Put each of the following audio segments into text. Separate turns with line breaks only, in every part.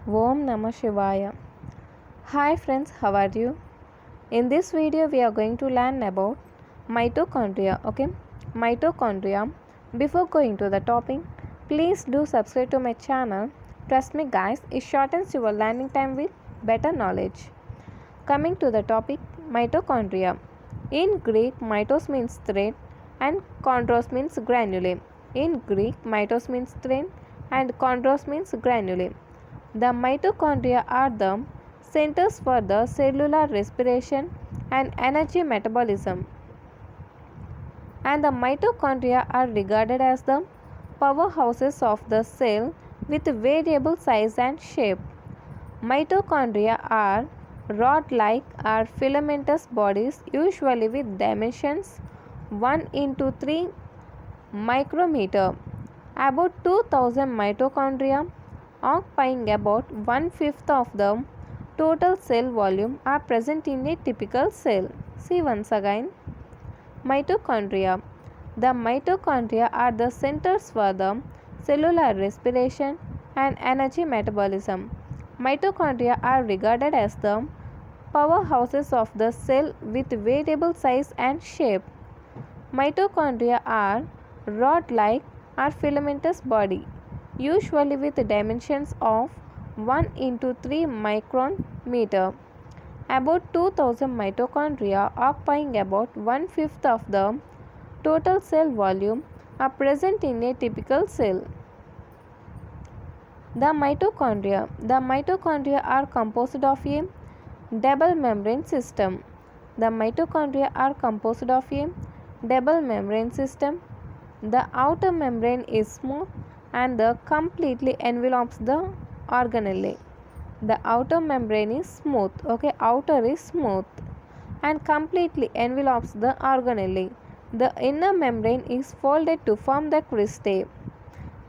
Om Namah Shivaya. Hi friends, how are you? In this video we are going to learn about mitochondria. Okay, mitochondria. Before going to the topic, please do subscribe to my channel. Trust me guys, it shortens your learning time with better knowledge. Coming to the topic, mitochondria. In Greek, mitos means thread and chondros means granule. In Greek, mitos means thread and chondros means granule. The mitochondria are the centers for the cellular respiration and energy metabolism. And the mitochondria are regarded as the powerhouses of the cell with variable size and shape. Mitochondria are rod-like or filamentous bodies usually with dimensions 1 into 3 micrometer. About 2000 mitochondria, occupying about 1/5 of the total cell volume, are present in a typical cell. See once again. Mitochondria. The mitochondria are the centers for the cellular respiration and energy metabolism. Mitochondria are regarded as the powerhouses of the cell with variable size and shape. Mitochondria are rod-like or filamentous body, usually with dimensions of 1 into 3 micrometer. About 2000 mitochondria, occupying about 1/5 of the total cell volume, are present in a typical cell. The mitochondria are composed of a double membrane system. The mitochondria are composed of a double membrane system. The outer membrane is smooth and the completely envelopes the organelle. The outer membrane is smooth, outer is smooth and completely envelopes the organelle. The inner membrane is folded to form the cristae,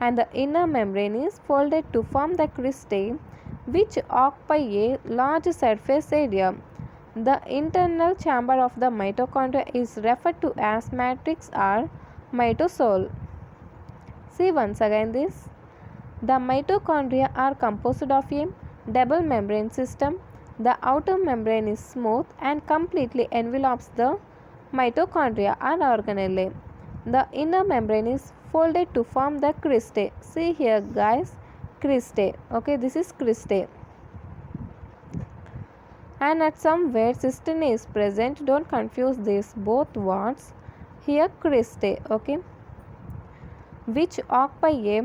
and the inner membrane is folded to form the cristae, which occupy a large surface area. The internal chamber of the mitochondria is referred to as matrix or mitosol. See once again this. The mitochondria are composed of a double membrane system. The outer membrane is smooth and completely envelopes the mitochondria or organelle. The inner membrane is folded to form the cristae. See here guys, cristae. This is cristae. And at somewhere cystine is present. Don't confuse these both words. Here cristae, which occupy a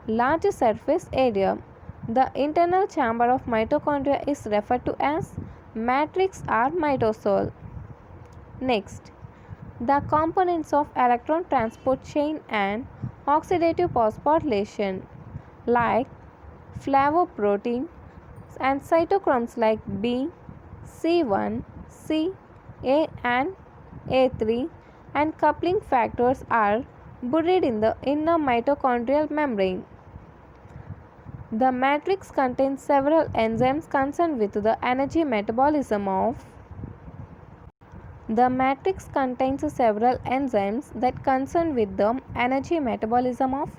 large surface area. The internal chamber of mitochondria is referred to as matrix or mitosol. Next, the components of electron transport chain and oxidative phosphorylation like flavoprotein and cytochromes like B, C1, C, A and A3 and coupling factors are buried in the inner mitochondrial membrane. The matrix contains several enzymes concerned with the energy metabolism of The matrix contains several enzymes that concern with the energy metabolism of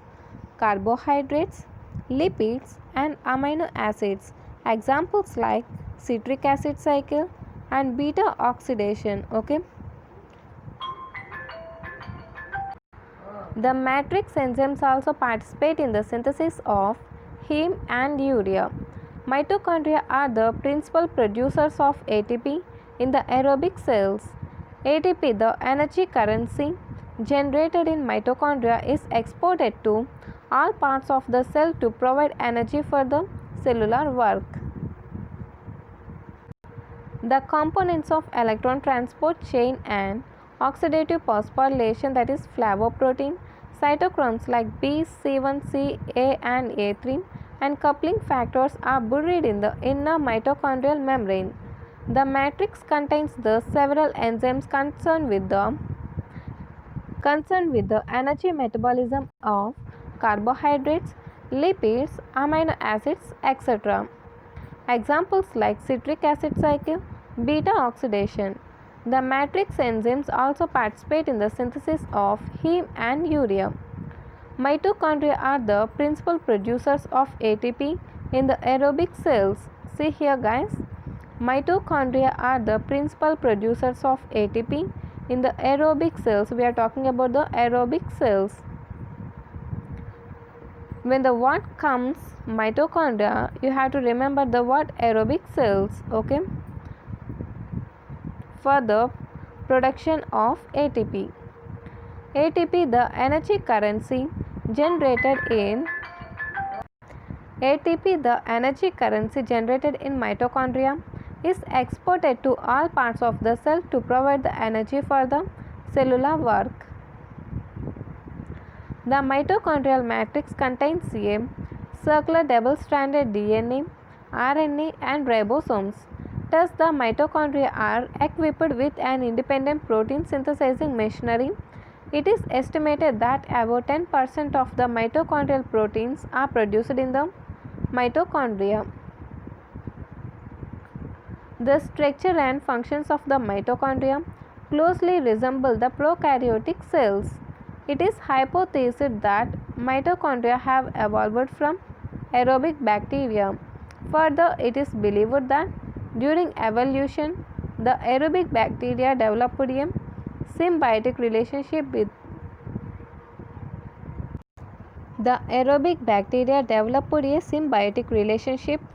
carbohydrates, lipids and amino acids. Examples like citric acid cycle and beta oxidation. The matrix enzymes also participate in the synthesis of heme and urea. Mitochondria are the principal producers of ATP in the aerobic cells. ATP, the energy currency generated in mitochondria, is exported to all parts of the cell to provide energy for the cellular work. The components of electron transport chain and oxidative phosphorylation, that is flavoprotein, cytochromes like B, C1, C, A and A3 and coupling factors are buried in the inner mitochondrial membrane. The matrix contains the several enzymes concerned with the energy metabolism of carbohydrates, lipids, amino acids, etc. Examples like citric acid cycle, beta oxidation. The matrix enzymes also participate in the synthesis of heme and urea. Mitochondria are the principal producers of ATP in the aerobic cells. See here guys, mitochondria are the principal producers of ATP in the aerobic cells. We are talking about the aerobic cells. When the word comes mitochondria, you have to remember the word aerobic cells, okay, for the production of ATP. ATP, the energy currency generated in mitochondria, is exported to all parts of the cell to provide the energy for the cellular work. The mitochondrial matrix contains a circular double-stranded DNA, RNA and ribosomes. Thus, the mitochondria are equipped with an independent protein synthesizing machinery. It is estimated that about 10% of the mitochondrial proteins are produced in the mitochondria. The structure and functions of the mitochondria closely resemble the prokaryotic cells. It is hypothesized that mitochondria have evolved from aerobic bacteria. Further, it is believed that during evolution, the aerobic bacteria developed a symbiotic relationship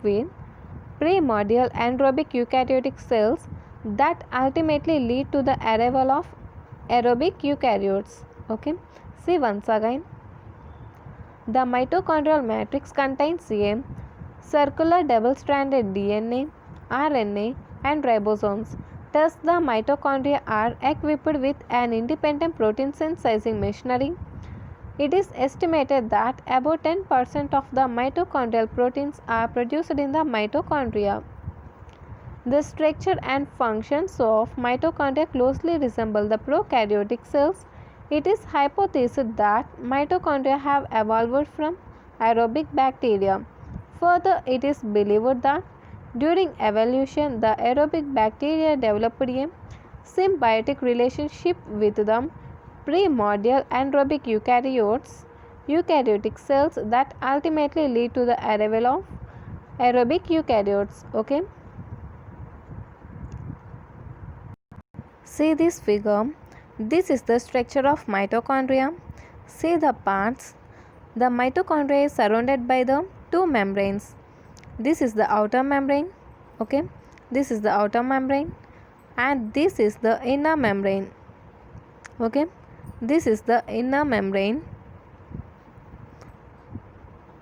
with primordial anaerobic eukaryotic cells that ultimately lead to the arrival of aerobic eukaryotes. Okay, see once again. The mitochondrial matrix contains a circular double-stranded DNA, RNA and ribosomes. Thus, the mitochondria are equipped with an independent protein synthesizing machinery. It is estimated that about 10% of the mitochondrial proteins are produced in the mitochondria. The structure and functions of mitochondria closely resemble the prokaryotic cells. It is hypothesized that mitochondria have evolved from aerobic bacteria. Further, it is believed that during evolution, the aerobic bacteria developed a symbiotic relationship with the primordial anaerobic eukaryotic cells that ultimately lead to the arrival of aerobic eukaryotes. Okay. See this figure. This is the structure of mitochondria. See the parts. The mitochondria is surrounded by the two membranes. This is the outer membrane. Okay. This is the outer membrane and this is the inner membrane. Okay. This is the inner membrane.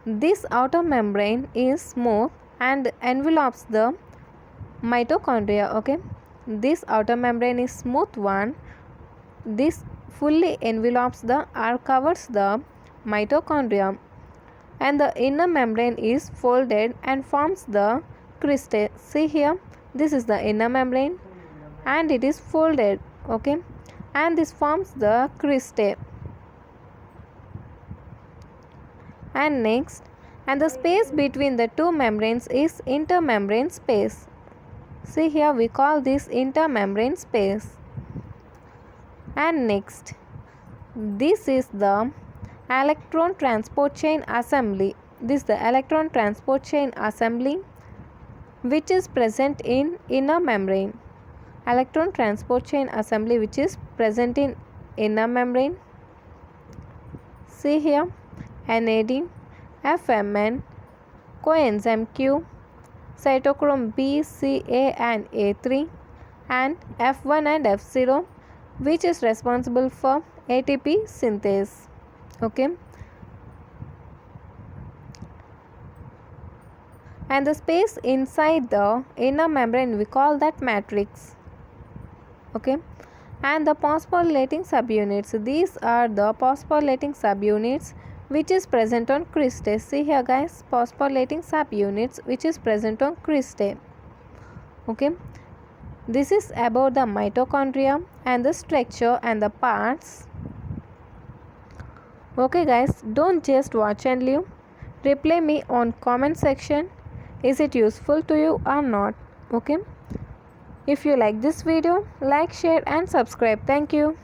This outer membrane is smooth and envelopes the mitochondria. Okay. This outer membrane is smooth one. This fully envelopes or covers the mitochondria, and the inner membrane is folded and forms the cristae. See here, this is the inner membrane and it is folded. Okay, and this forms the cristae. And next, and the space between the two membranes is intermembrane space. See here, we call this intermembrane space. And next, this is the electron transport chain assembly. This is the electron transport chain assembly which is present in inner membrane. Electron transport chain assembly which is present in inner membrane. See here, NAD, FMN, coenzyme Q, cytochrome B, C, A and A3 and F1 and F0 which is responsible for ATP synthase. Okay, and the space inside the inner membrane we call that matrix. Okay, and the phosphorylating subunits, these are the phosphorylating subunits which is present on cristae. See here guys, phosphorylating subunits which is present on cristae. Okay, this is about the mitochondria and the structure and the parts. Okay guys, don't just watch and leave. Reply me on comment section. Is it useful to you or not? Okay. If you like this video, like, share and subscribe. Thank you.